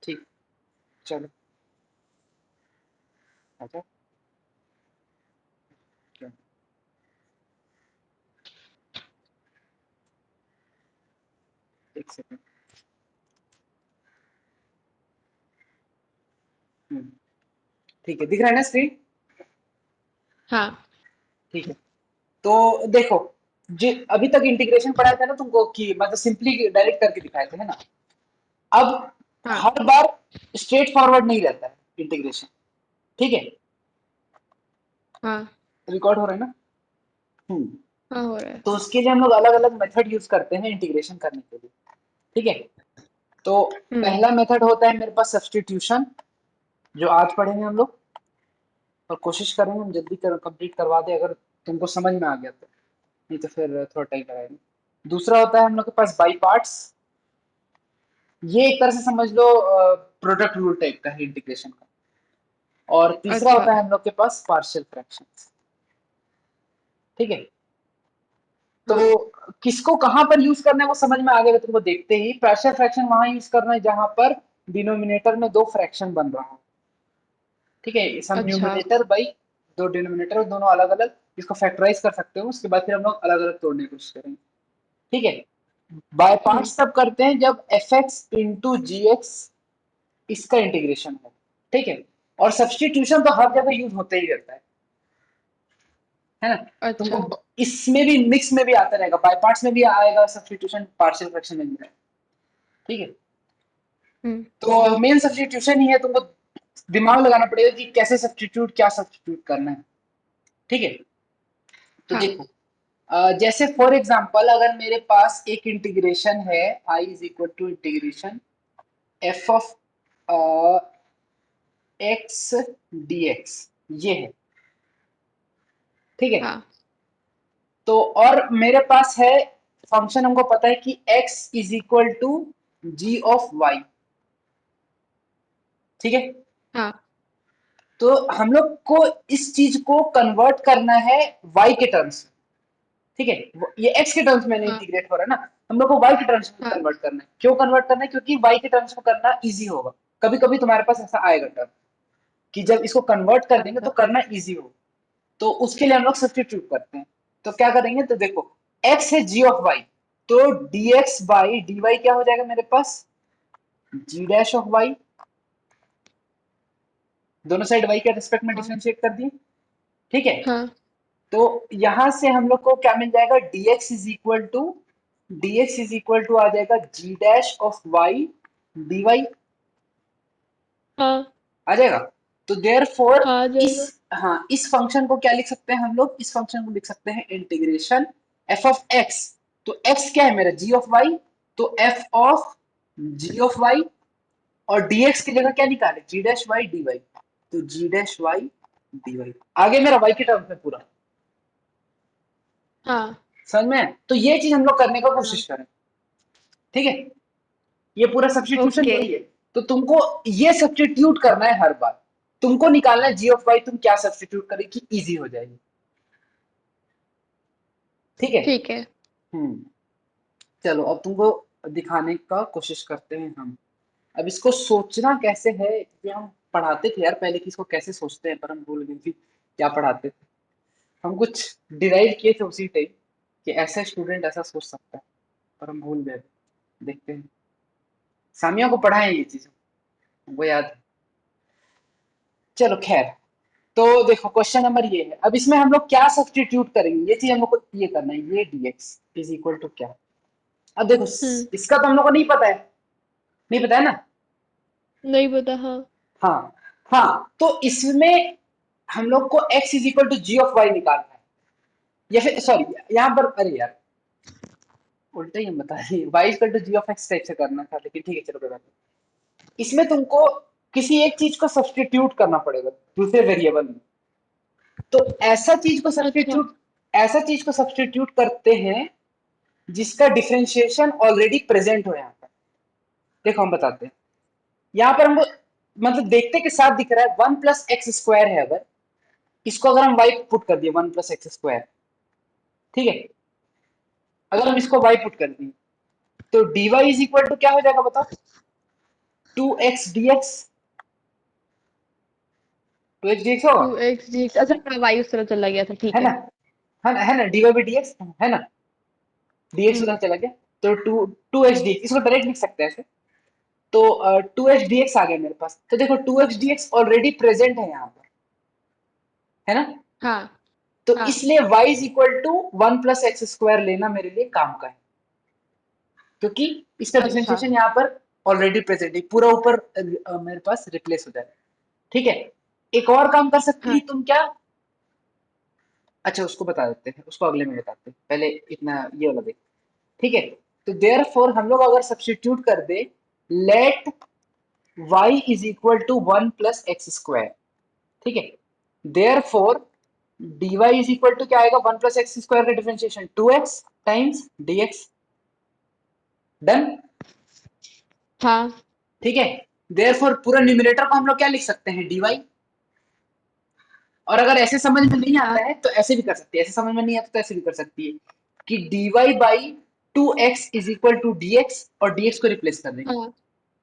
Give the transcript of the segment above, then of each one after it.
ठीक, चलो अच्छा। क्या? एक सेकंड। ठीक है, दिख रहा है ना स्क्रीन? हाँ ठीक है। तो देखो, जो अभी तक इंटीग्रेशन पढ़ाया था ना तुमको, कि मतलब सिंपली डायरेक्ट करके दिखाए थे, है ना? अब हाँ हर बार स्ट्रेट फॉरवर्ड नहीं रहता है इंटीग्रेशन। ठीक है, हाँ रिकॉर्ड हो रहा है ना? हम्म। हाँ, हो रहा है। तो उसके लिए हम लोग अलग अलग मेथड यूज करते हैं इंटीग्रेशन करने के लिए। ठीक है, तो हम्म। पहला मेथड होता है मेरे पास सब्सटीट्यूशन, जो आज पढ़ेंगे हम लोग, और कोशिश करेंगे हम जल्दी कंप्लीट करवा दें, अगर तुमको समझ में आ गया तो। नहीं तो फिर थोड़ा टाइम लगाएंगे। दूसरा होता है हम लोग के पास बाई पार्ट्स। ये एक तरह से समझ लो प्रोडक्ट रूल टाइप का है इंटीग्रेशन का। और तीसरा अच्छा। होता है हम लोग के पास पार्शियल फ्रैक्शंस। ठीक है, तो हाँ। किसको कहां पर यूज करना है वो समझ में आ गया तुमको देखते ही। पार्शियल फ्रैक्शन वहां यूज करना है जहां पर डिनोमिनेटर में दो फ्रैक्शन बन रहा हो। ठीक है, सम अच्छा। न्यूमरेटर बाई दो डिनोमिनेटर, दोनों अलग अलग, इसको फैक्टराइज कर सकते हो। उसके बाद फिर हम लोग अलग अलग तोड़ने की कोशिश करेंगे। ठीक है, बाय हम्म। पार्ट्स तब करते हैं जब एफ एक्स इंटू जी एक्स इसका इंटीग्रेशन हो। ठीक है, और सब्सटीट्यूशन तो हर जगह यूज होता ही रहता है ना? तुमको अच्छा। इसमें भी मिक्स में भी आता रहेगा, बाय पार्ट्स में भी आएगा सब्सटीट्यूशन, पार्शियल फ्रैक्शन में भी आएगा। ठीक है, हम्म। तो मेन सब्सटीट्यूशन ही है, तुमको दिमाग लगाना पड़ेगा कि कैसे सब्सटीट्यूट, क्या सब्सटीट्यूट करना है। ठीक है, तो हाँ। देखो, जैसे फॉर एग्जांपल अगर मेरे पास एक इंटीग्रेशन है, I is equal to integration F of X D X, ये है। ठीक है, हाँ। तो और मेरे पास है फंक्शन, हमको पता है कि x is equal to g of y. ठीक है, हाँ। तो हम लोग को इस चीज को कन्वर्ट करना है y के टर्म्स में। ठीक है, ये x के टर्म्स में नहीं हाँ। इंटीग्रेट हो रहा है ना, हम लोग को y के टर्म्स में हाँ। कन्वर्ट करना है। क्यों कन्वर्ट करना है? क्योंकि y के टर्म्स में करना इजी होगा। कभी कभी तुम्हारे पास ऐसा आएगा टर्म कि जब इसको कन्वर्ट कर देंगे तो अच्छा। करना इजी हो, तो उसके लिए हम लोग सब्सटीट्यूट करते हैं। तो क्या करेंगे, तो देखो, x है g ऑफ y, तो dx बाई dy क्या हो जाएगा मेरे पास, g डैश ऑफ y। दोनों साइड y के रिस्पेक्ट में हाँ। डिफरेंशिएट कर दिए। ठीक है, हाँ। तो यहां से हम लोग को क्या मिल जाएगा, dx इज इक्वल टू आ जाएगा g dash of y dy। हाँ। आ जाएगा। तो देयर फोर हाँ, आ इस, जाएगा। हाँ, इस फंक्शन को क्या लिख सकते हैं हम लोग, इस फंक्शन को लिख सकते हैं इंटीग्रेशन एफ ऑफ एक्स। तो एक्स क्या है मेरा, जी ऑफ वाई, तो f of g of y, और dx की जगह क्या निकाले, g dash y d y, तो g dash y d y. आगे मेरा वाई के टर्म में पूरा, हाँ। समझ में है? तो ये चीज हम लोग करने का हाँ। कोशिश करें। ठीक है, ये पूरा सब्सटीट्यूशन ओके। यही है। तो तुमको ये सब्सटीट्यूट करना है हर बार, तुमको निकालना है जी ऑफ वाई, तुम क्या सब्सटीट्यूट करें कि इजी हो जाएगी। ठीक है, ठीक है। चलो अब तुमको दिखाने का कोशिश करते हैं हम। अब इसको सोचना कैसे है, कि हम पढ़ाते थे यार पहले कि इसको कैसे सोचते हैं, पर हम भूल गए कि क्या पढ़ाते थे। हम कुछ डिराइव किए थे उसी टाइम कि ऐसा स्टूडेंट ऐसा सोच सकता है, पर हम भूल गए। देखते हैं, सामिया को पढ़ाए ये चीज, वो याद है। चलो खैर, तो देखो क्वेश्चन नंबर ये है। अब इसमें हम लोग क्या सब्सटीट्यूट करेंगे, ये चीज हम लोग को ये करना है, ये dx इज इक्वल टू क्या। अब देखो, हम्म। इसका तो हम लोग को नहीं पता है, नहीं पता है ना? नहीं पता। हाँ। हाँ, हाँ, तो इसमें हम लोग को x is equal to g of y निकालना है, या फिर सॉरी, यहाँ पर अरे यार उल्टा ही हम बता रहे हैं, y equal to g of x type से करना था, लेकिन ठीक है चलो कोई बात नहीं। इसमें तुमको किसी एक चीज को सब्सटीट्यूट करना पड़ेगा दूसरे वेरिएबल में। तो अच्छा। ऐसा चीज को सब्सटीट्यूट करते हैं जिसका डिफरेंशिएशन ऑलरेडी प्रेजेंट हो यहाँ पर। देखो हम बताते हैं, यहाँ पर हमको मतलब देखते के साथ दिख रहा है वन प्लस एक्स स्क्वायर है। अगर इसको अगर हम वाई पुट कर दिए वन प्लस एक्स स्क्वायर, ठीक है, अगर हम हाँ। इसको वाई पुट कर दिए, तो dy इज इक्वल टू क्या हो जाएगा बताओ, 2x dx, 2x dx होगा, 2x dx, अच्छा हाँ, y उस तरह चला गया था, ठीक है ना, है। है ना, dy by dx है ना, dx हम्म। उधर चला गया, तो टू एक्स dx, इसको डायरेक्ट लिख सकते हैं ऐसे। तो 2x dx आ गया मेरे पास, तो देखो 2x dx ऑलरेडी प्रेजेंट है यहाँ पर, है ना, हाँ तो हाँ। इसलिए y is equal to 1 + x² लेना मेरे लिए काम का है, क्योंकि इसका अच्छा। डिफरेंशिएशन यहाँ पर ऑलरेडी प्रेजेंट है, पूरा ऊपर मेरे पास रिप्लेस हो जाएगा, ठीक है। एक और काम कर सकती हाँ है तुम क्या, अच्छा उसको बता देते हैं, उसको अगले में बताते हैं, पहले इतना ये वाला देख, ठीक है। तो देयरफॉर हम लोग अगर सब्स्टिट्यूट कर दे, let y is equal to 1 + x², ठीक है, therefore dy is equal to क्या आएगा, 1 + x² का differentiation 2x times dx, done, हाँ ठीक है। देयरफॉर पूरा न्यूमरेटर को हम लोग क्या लिख सकते हैं, dy, और अगर ऐसे समझ में नहीं हाँ आता है तो ऐसे भी कर सकती है, ऐसे समझ में नहीं आता तो ऐसे भी कर सकती है कि dy/2x is equal to dx, और dx को रिप्लेस कर देंगे, हाँ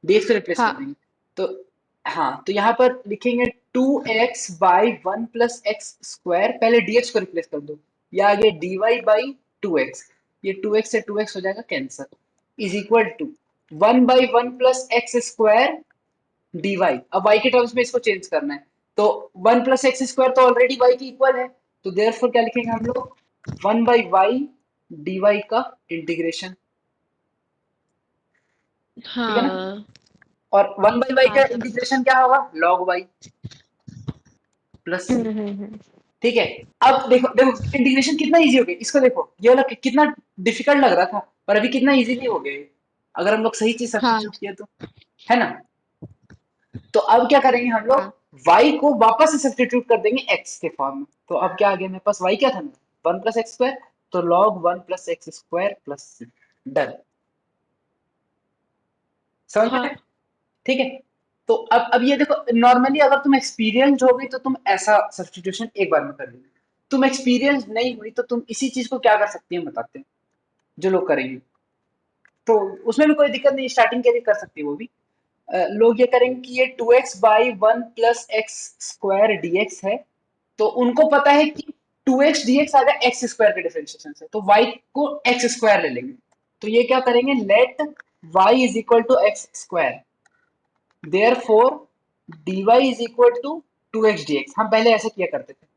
dx को रिप्लेस कर हाँ देंगे, तो हाँ, तो यहाँ पर लिखेंगे 2x/1 + x², पहले dx को रिप्लेस कर दो, या आगे dy/2x, ये 2x से 2x हो जाएगा cancel, is equal to 1/1 + x² dy, अब y के टर्म्स में इसको चेंज करना है, तो 1 + x² तो ऑलरेडी y के इक्वल है, तो देयरफॉर क्या लिखेंगे हम लोग, 1/y dy का इंटीग्रेशन, ठीक है ना, हाँ और 1/y हाँ का समझ। इंटीग्रेशन क्या होगा, log y प्लस सी, हम्म। ठीक है। अब देखो देखो इंटीग्रेशन कितना इजी हो गया, इसको देखो, ये वाला कितना डिफिकल्ट लग रहा था, और अभी कितना इजीली हो गया ये, अगर हम लोग सही चीज हाँ सब्स्टिट्यूट किया तो, है ना। तो अब क्या करेंगे हम लोग, हाँ y को वापस से सब्स्टिट्यूट कर देंगे x के फॉर्म में, तो अब क्या आ गया मेरे पास, y क्या था, 1 + x², तो log 1 + x² प्लस सी, डन, समझ में आया? हाँ ठीक है। तो अब ये देखो, नॉर्मली अगर तुम एक्सपीरियंस हो गई तो तुम ऐसा सब्स्टिट्यूशन एक बार में कर लोगे, तुम एक्सपीरियंस नहीं हुई तो तुम इसी चीज को क्या कर सकती है बताते हैं, जो लोग करेंगे, तो उसमें भी कोई दिक्कत नहीं, स्टार्टिंग के लिए कर सकती है वो भी। लोग ये करेंगे कि ये 2x/1 + x² dx है, तो उनको पता है कि 2x dx आ गया x² के डिफरेंशिएशन से, तो y को x² ले लेंगे, तो ये क्या करेंगे, let y is equal to x², therefore dy is equal to 2x dx, हम पहले ऐसे किया करते थे,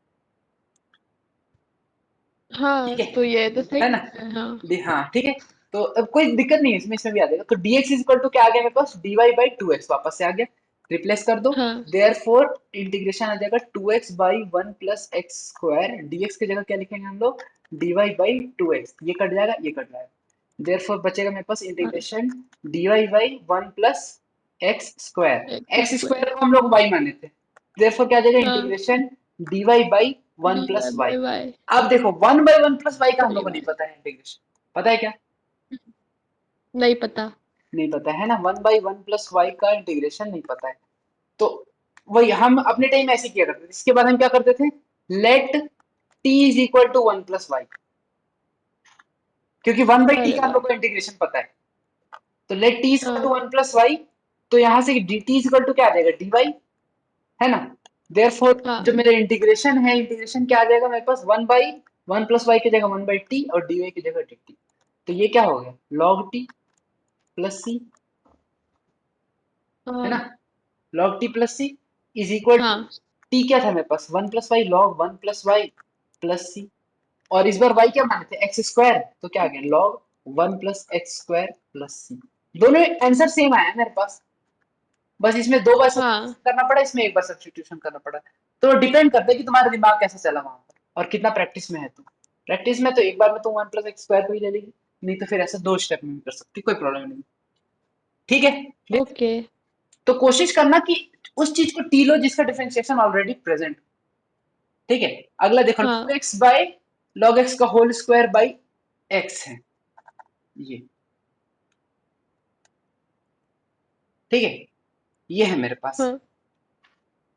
हाँ, ठीक है तो ये तो है सही ना, है, हाँ हाँ ठीक है। तो अब कोई दिक्कत नहीं है इसमें, इसमें भी आ जाएगा, तो dx इज इक्वल टू क्या आ गया मेरे पास, dy/2x वापस से आ गया, रिप्लेस कर दो, हाँ देयरफॉर इंटीग्रेशन आ जाएगा 2x/1 + x² dx की जगह क्या लिखेंगे हम लोग, dy/2x, ये कट जाएगा ये कट जाएगा, देयरफॉर बचेगा मेरे पास हाँ। Integration dy/1 + x², x x² square. को हम लोग y माने थे, देयरफॉर क्या आ जाएगा हाँ। Integration dy/1 d y + y। By y. अब देखो 1/1 + y का हम सही लोग को नहीं बात। पता है इंटीग्रेशन, पता है क्या, नहीं पता। नहीं पता है ना, 1/1 + y का इंटीग्रेशन नहीं पता है, तो वही हम अपने टाइम ऐसे किया करते थे, इसके बाद हम क्या करते थे, let t is equal to 1 + y, क्योंकि 1/t अरे का हम वाह। लोग को इंटीग्रेशन पता है, तो let t is equal to हाँ 1 + y, तो यहाँ से dt इज इक्वल टू क्या आ जाएगा, dy, है ना, देयरफॉर जो हाँ मेरा इंटीग्रेशन है, इंटीग्रेशन क्या आ जाएगा मेरे पास, 1/1 + y की जगह 1/t, और dy की जगह dt, तो ये क्या हो गया, log t प्लस c, है ना, हाँ log t plus c is equal to, हाँ t क्या था मेरे पास, 1 + y log 1 + y plus c, और इस बार y क्या माने थे, x², तो क्या आ गया, log 1 + x² प्लस सी, दोनों आंसर सेम आया है मेरे पास, बस इसमें 2 बार हाँ। सब्स्टिट्यूशन करना पड़ा, इसमें एक बार सब्स्टिट्यूशन करना पड़ा, तो डिपेंड करता है कि तुम्हारा दिमाग कैसे चला वहां पर और कितना प्रैक्टिस में है तुम, प्रैक्टिस में तो एक बार में तुम 1 + x² को ही ले लेगी, नहीं तो फिर ऐसे 2 स्टेप में भी कर सकती, कोई प्रॉब्लम नहीं, ठीक है clear? ओके। तो कोशिश करना कि उस चीज को टी लो जिसका डिफरेंशिएशन ऑलरेडी प्रेजेंट, ठीक है। अगला देखो, हाँ 2x/log x का होल स्क्वायर बाई x है, ये ठीक है, ये है मेरे पास। हाँ।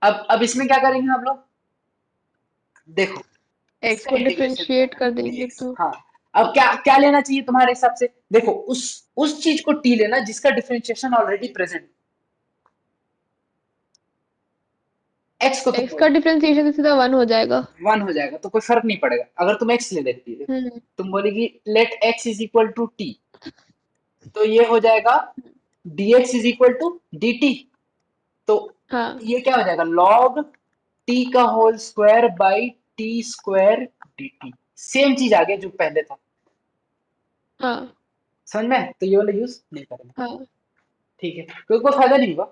अब इसमें क्या करेंगे हम लोग, देखो एक्स इसका को इंटीग्रेशन लिया डिफरेंशिएट कर देंगे dx, तो। हाँ, अब क्या क्या लेना चाहिए तुम्हारे हिसाब से, देखो उस चीज को टी लेना जिसका डिफरेंशिएशन ऑलरेडी प्रेजेंट, एक्स को तुम एक्स बोल का डिफरेंशिएशन सीधा 1 हो जाएगा। 1 हो जाएगा, तो कोई फर्क नहीं पड़ेगा। अगर तुम एक्स ले लेती है, हम्म। तुम बोलेगी let x is equal to t, तो ये हो जाएगा dx is equal to dt। तो हाँ ये क्या हो जाएगा, log t का whole square by t square dt। Same चीज आ गया जो पहले था, हाँ समझ में? तो ये वाला यूज नहीं करेंगे, हाँ ठीक है, क्योंकि कोई फायदा नहीं हुआ।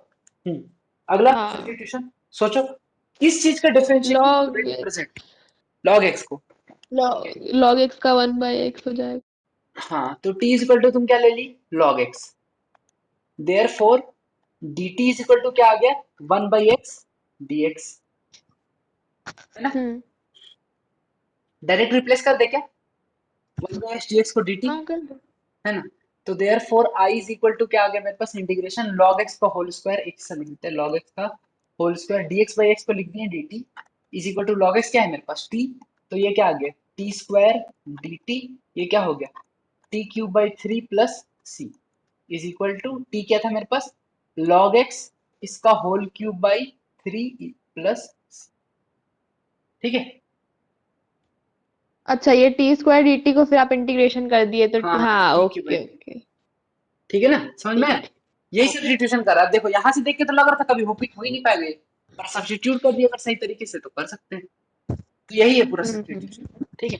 अगला हाँ। सब्स्टिट्यूशन। सोचो किस चीज का differentiation log already present, log x को। लॉग एक्स का 1/x हो जाएगा। हाँ, तो t इज इक्वल टू तुम क्या ले ली, log x। Therefore dt is equal to क्या आ गया, 1/x dx, है ना? हम्म। डायरेक्ट रिप्लेस कर दे क्या, 1/x dx को dt, हाँ कर दो। है ना? तो therefore I is equal to क्या आ गया मेरे पास, इंटीग्रेशन log x का होल स्क्वायर, एक से लिख देते हैं log x का whole square, dx by x को लिख दिया dt is equal to log x क्या है मेरे पास t, तो ये क्या आ गया t स्क्वायर dt, ये क्या हो गया t cube by 3 plus c is equal to t क्या था मेरे पास, log x इसका होल क्यूब बाई 3 प्लस, ठीक है। अच्छा ये टी स्क्वायर dt को फिर आप इंटीग्रेशन कर दिए तो हाँ हाँ, हाँ t cube by okay 3, okay. ठीक है ना, समझ में ठीक है आया? ठीक यही हाँ। सब्स्टिट्यूशन कर रहा है, देखो यहाँ से देख के तो लग रहा था कभी हो ही नहीं पाएगा ये, पर सब्स्टिट्यूट कर दिया अगर सही तरीके से तो कर सकते हैं। तो यही है पूरा सब्स्टिट्यूशन, हम्म। ठीक है।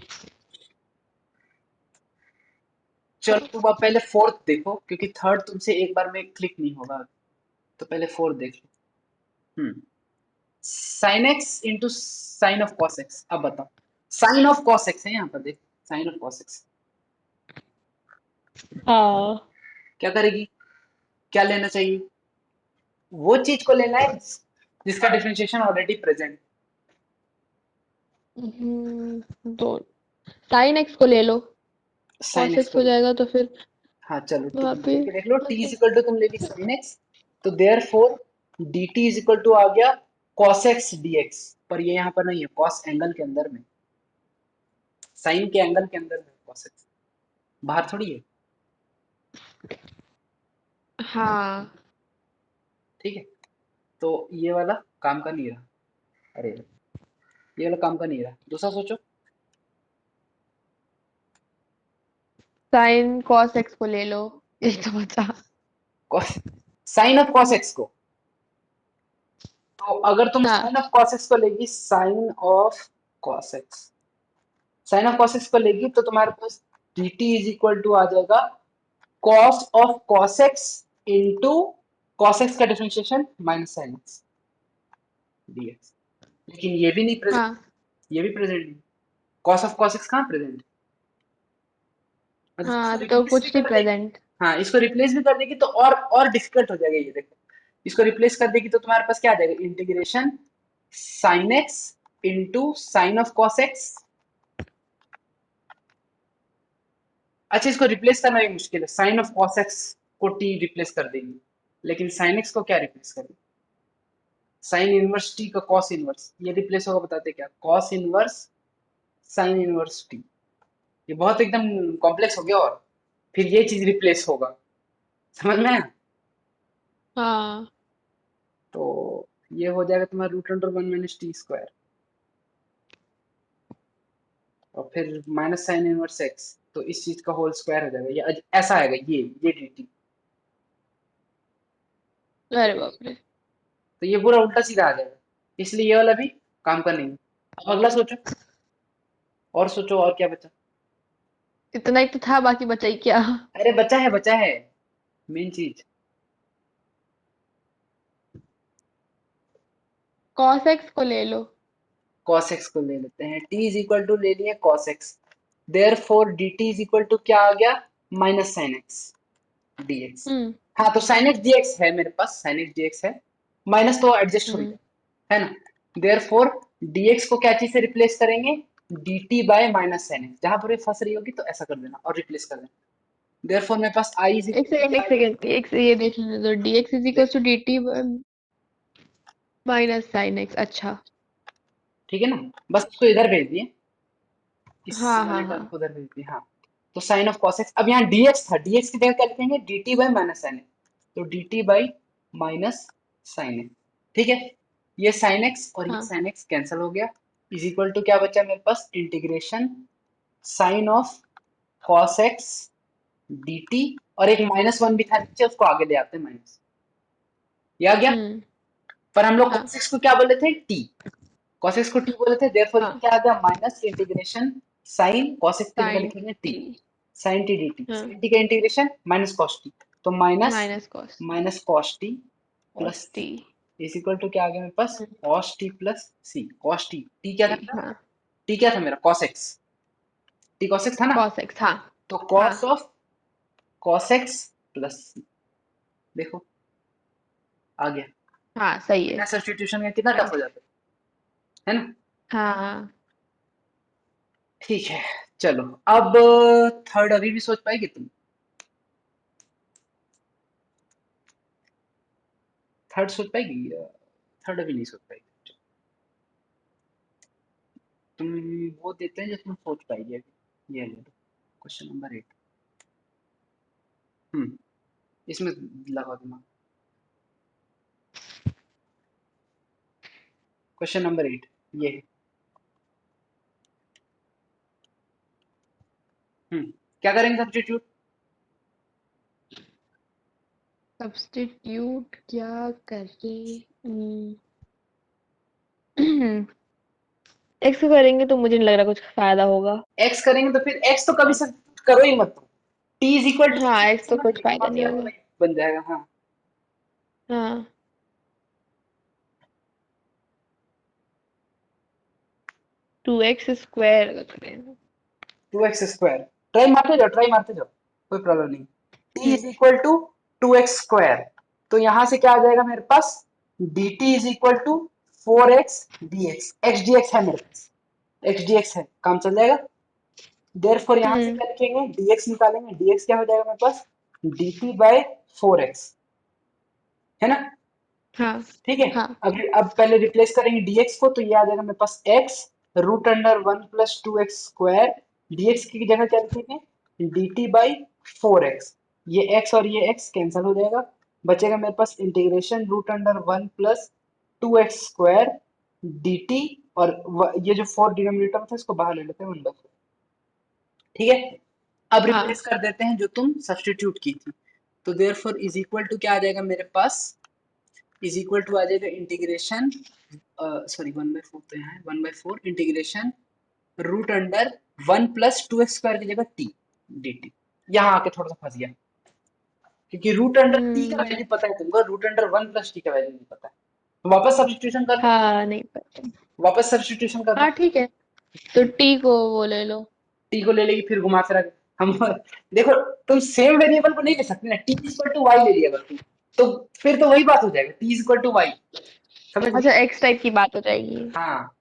चलो तुम अब पहले फोर्थ देखो, क्योंकि थर्ड तुमसे एक बार में क्लिक नहीं होगा, तो पहले फोर्थ देख लो। Sine X into sine of cos X, अब बताओ, साइन ऑफ कॉस एक्स है यहाँ पर, देख साइन ऑफ कॉस एक्स हाँ। क्या करेगी, क्या लेना चाहिए, वो चीज को लेना है जिसका डिफरेंशिएशन ऑलरेडी प्रेजेंट। दो साइन एक्स को ले लो। साइन कॉस एक्स एक्स को, हो जाएगा तो फिर हाँ चलो वहाँ तुम पे लेके देख लो, टी इज मतलब इक्वल टू तुम ले ली साइन एक्स, तो therefore D T is equal to आ गया कॉस एक्स डी एक्स, पर ये यहाँ पर नहीं है, कॉस एंगल के अंदर में, साइन के एंगल के अंदर में कॉस एक्स, बाहर थोड़ी है, हाँ। ठीक है। तो ये वाला काम का नहीं रहा, अरे ये वाला काम का नहीं रहा, दूसरा सोचो। साइन कॉस एक्स को ले लो। एक तो बचा। Cos sine of cos X को, तो अगर तुम हाँ साइन ऑफ कॉस एक्स को लेगी, sine of cos X, sine of cos X को लेगी तो तुम्हारे पास D T is equal to आ जाएगा cos of cos x into cos x का differentiation minus sine x dx, लेकिन ये भी नहीं प्रेजेंट, हाँ ये भी प्रेजेंट नहीं, cos of cos x कहाँ प्रेजेंट है, मतलब इसको हाँ तो रिप्लेस भी कुछ नहीं कर देगी। प्रेजेंट। हाँ, इसको रिप्लेस भी कर देगी तो और डिफिकल्ट हो जाएगा ये, देखो इसको रिप्लेस कर देगी तो तुम्हारे पास क्या आ जाएगा, integration sine x into sine of cos x। अच्छा, इसको रिप्लेस करना भी मुश्किल है, साइन ऑफ cos x को t रिप्लेस कर देगी, लेकिन साइन x को क्या रिप्लेस करेगी, साइन इनवर्स टी का कॉस इनवर्स, ये रिप्लेस होगा बताते क्या, cos inverse sine inverse t, ये बहुत एकदम कॉम्प्लेक्स हो गया, और फिर ये चीज रिप्लेस होगा, समझ में आया? हाँ तो ये हो जाएगा तुम्हारा रूट अंडर 1 - t² और फिर माइनस साइन इनवर्स एक्स, तो इस चीज का होल स्क्वायर हो जाएगा, ये ऐसा आएगा, ये dt, अरे बाप रे। तो ये पूरा उल्टा सीधा आ जाएगा, इसलिए ये वाला भी काम का नहीं है। अब अगला सोचो, और सोचो और क्या बचा, इतना ही तो था बाकी बचा ही क्या। अरे बचा है मेन चीज, कॉस एक्स को ले लो। cos x को ले लेते हैं, t इज इक्वल टू ले लिए cos x, therefore D T is equal to क्या आ गया, माइनस साइन एक्स dx। हम्म हाँ, तो साइन एक्स dx है मेरे पास, साइन एक्स dx है, माइनस तो एडजस्ट हो ही हम्म। जाए, है ना? देयर फोर dx को क्या चीज से रिप्लेस करेंगे, dt bye minus sine x, जहां पर ये फंस रही होगी तो ऐसा कर देना और रिप्लेस कर देना। देयर फोर मेरे पास i इज इक्वल टू क्या एक आ गया, सेकेंड एक से ये देख लेने दो d x is equal to, to d t minus sine x. अच्छा। ठीक है ना, बस इसको इधर भेज दिए, इस हाँ हाँ वाले हाँ। टर्म को उधर भेज दिए, हाँ। तो साइन ऑफ cos x, अब यहाँ dx था, dx की जगह क्या लिखेंगे, dt bye minus sine X, तो dt bye minus sine x, ठीक है। ये साइन एक्स और ये हाँ साइन एक्स कैंसिल हो गया, इज इक्वल टू क्या बचा मेरे पास, integration sine of cos X dt, और एक -1 भी था नीचे, उसको आगे ले आते हैं माइनस, ये आ गया। हम्म पर हम लोग हाँ cos x को क्या बोले थे, t, cos x को t बोले थे, देयरफॉर ये हाँ क्या आ गया, minus integration sine cos x की जगह साइन लिखेंगे t, t sine t dt, हाँ साइन t का इंटीग्रेशन माइनस cos t, तो minus minus cos minus cos t cos plus t is equal to क्या आ गया मेरे पास, cos t प्लस c, cos t, t क्या था टी मेरा, हाँ t क्या था मेरा, cos x, t cos x था ना, कॉस एक्स हाँ तो हाँ cos of cos x plus c, देखो आ गया, हाँ सही है बिना सब्स्टिट्यूशन का कितना टफ राइट हो जाता है ना। हाँ हाँ ठीक है, चलो अब थर्ड अभी भी सोच पाएगी तुम, थर्ड सोच पाएगी, थर्ड अभी नहीं सोच पाएगी, तुम वो देते हैं जो तुम सोच पाएगी अभी, ये ले लो, क्वेश्चन नंबर 8, इसमें लगाओ दिमाग, क्वेश्चन नंबर 8 ये है, क्या करेंगे सब्स्टिट्यूट, सब्स्टिट्यूट क्या करें एक्स करेंगे तो मुझे नहीं लग रहा कुछ फायदा होगा एक्स करेंगे तो फिर एक्स तो कभी सब्स्टिट्यूट करो ही मत, टी इज इक्वल टू हाँ एक्स तो समझ कुछ गए, घुमा फायदा नहीं फिरा के होगा वही बन जाएगा, हाँ, हाँ 2x² अगर करें 2x स्क्वायर, ट्राई मारते जाओ, कोई प्रॉब्लम नहीं, t hmm is equal to 2x square, तो यहां से क्या आ जाएगा मेरे पास, dt is equal to 4x dx, x dx है मेरे पास, x dx है, काम चल जाएगा, देयरफॉर यहां से हम्म क्या लिखेंगे, dx निकालेंगे, dx क्या हो जाएगा मेरे पास, dt बाय 4x, है ना, हाँ ठीक है। हाँ अब पहले रिप्लेस करेंगे dx को, तो ये आ जाएगा मेरे पास x root under 1 + 2x square, dx की जगह क्या लिखेंगे, dt बाई 4x, ये x और ये x कैंसिल हो जाएगा, बचेगा मेरे पास integration root under 1 + 2x square dt, और ये जो 4 डिनोमिनेटर था इसको बाहर ले लेते हैं 1/4, ठीक है। अब हाँ रिप्लेस कर देते हैं जो तुम सब्स्टिट्यूट की थी, तो देयरफॉर इज इक्वल टू क्या आ जाएगा मेरे पास, इज इक्वल टू आ जाएगा इंटीग्रेशन, सॉरी 1/4 तो यहाँ है, 1/4 integration root under 1 + 2x square की जगह टी डी टी, यहाँ आके थोड़ा सा फंस गया, क्योंकि रूट अंडर टी का हम्म वैल्यू पता है तुमको, रूट अंडर 1 + t का वैल्यू नहीं पता है, वापस सब्स्टिट्यूशन कर लो, हाँ नहीं पता वापस सब्स्टिट्यूशन कर लो, हाँ ठीक है तो टी को वो ले लो टी को ले लेगी, फिर घुमा फिरा के हम देखो, तुम सेम वेरिएबल को नहीं ले सकते ना, टी इक्वल टू वाई ले लिया अगर तुम, तो फिर तो वही बात हो जाएगा, टी इक्वल टू वाई, समझ अच्छा गई, एक्स टाइप की बात हो जाएगी हाँ,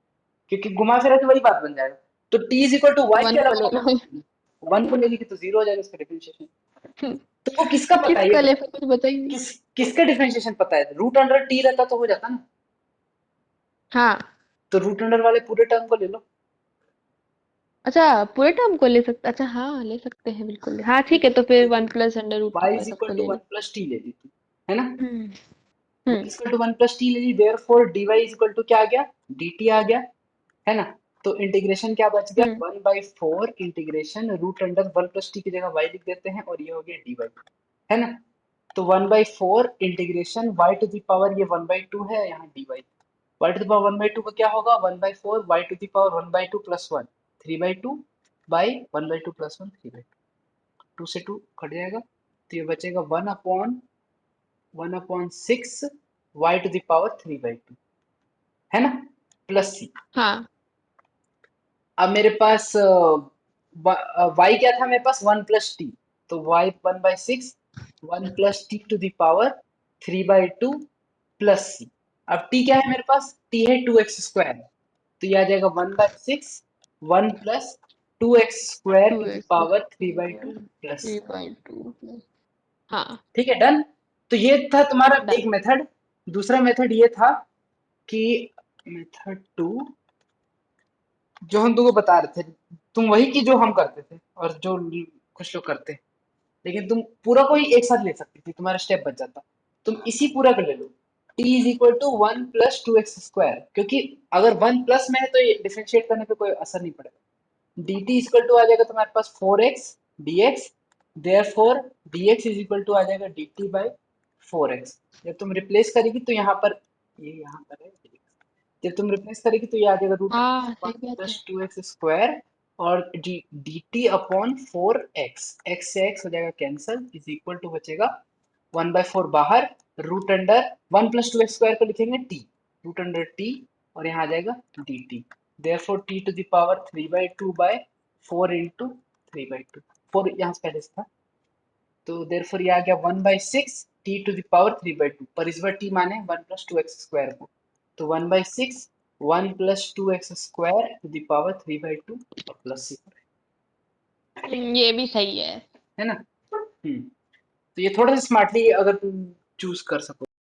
क्योंकि घुमा फिरा के वही बात बन जाएगा, तो t is equal to y one के को अलावा ले लो 1 को ले लेगी तो 0 हो जाएगा इसका डिफरेंशिएशन, तो वो किसका पता है ये किसका ले बताओ? फिर कुछ बताइए नहीं किसका डिफरेंशिएशन पता है, रूट अंडर टी रहता तो हो जाता ना, हाँ तो रूट अंडर वाले पूरे टर्म को ले लो, अच्छा पूरे टर्म को ले सकते अच्छा हाँ ले सकते हैं बिल्कुल हाँ ठीक है तो फिर 1 + √2 वाई इज ऐसा इक्वल को टू ले वन लो प्लस टी ले ली थी, है ना, hmm Y hmm is equal to 1 + t ले ली, therefore dy is equal to क्या आ गया, dt आ गया, है ना, तो इंटीग्रेशन क्या बच गया, हम्म 1/4 इंटीग्रेशन रूट अंडर 1 + t की जगह y लिख देते हैं, और ये हो गया dy, है ना, तो 1/4 integration y to the power ये 1/2 है, यहाँ dy, y to the power 1/2 का क्या होगा, 1/4 y to the power 1/2 + 1 3/2 by 1/2 + 1 3/2, 2 से 2 कट जाएगा, तो ये बचेगा 1/6 y टू द पावर 3/2, है ना, प्लस c, हाँ अब मेरे पास y क्या था मेरे पास 1 + t, तो y 1/6 1 + t to the power 3/2 plus c, अब t क्या है मेरे पास, t है 2x स्क्वायर, तो ये आ जाएगा 1/6 1 + 2x square to to the x power 3/2 plus three c, by two हाँ ठीक है, डन। तो ये था तुम्हारा डन एक मेथड, दूसरा मेथड ये था कि मेथड 2 जो हम तुमको बता रहे थे, तुम वही की जो हम करते थे और जो कुछ लोग करते हैं, लेकिन तुम पूरा को ही एक साथ ले सकती थी, तुम्हारा स्टेप बच जाता, तुम इसी पूरा को ले लो, t is equal to 1 plus 2x square, क्योंकि अगर 1 प्लस में है तो ये डिफरेंशिएट करने पे कोई असर नहीं पड़ेगा। dt इक्वल टू आ जाएगा तुम्हारे पास 4x dx, therefore dx is equal to आ जाएगा dt बाई 4x। जब तुम रिप्लेस करेगी तो यहाँ पर, ये यहाँ पर है, जब तुम रिप्लेस करेगी तो ये आ जाएगा रूट हाँ वन सही बात है। प्लस 2x स्क्वायर, और D T upon 4x, x से x हो जाएगा कैंसल, इज इक्वल टू बचेगा 1/4 बाहर, root under 1 plus 2x square को लिखेंगे t, रूट अंडर t, और यहाँ आ जाएगा dt, therefore t to the power 3/2 by 4 into 3/2, 4 यहाँ से पहले से था, तो देयरफॉर ये आ गया 1/6 t टू द पावर 3/2, पर इस बार t माने 1 प्लस 2x स्क्वायर को, तो 1/6 1 plus 2x square to the power 3/2 और प्लस से, ये भी सही है। है ना। तो ये थोड़ा सा स्मार्टली अगर तुम चूज कर सको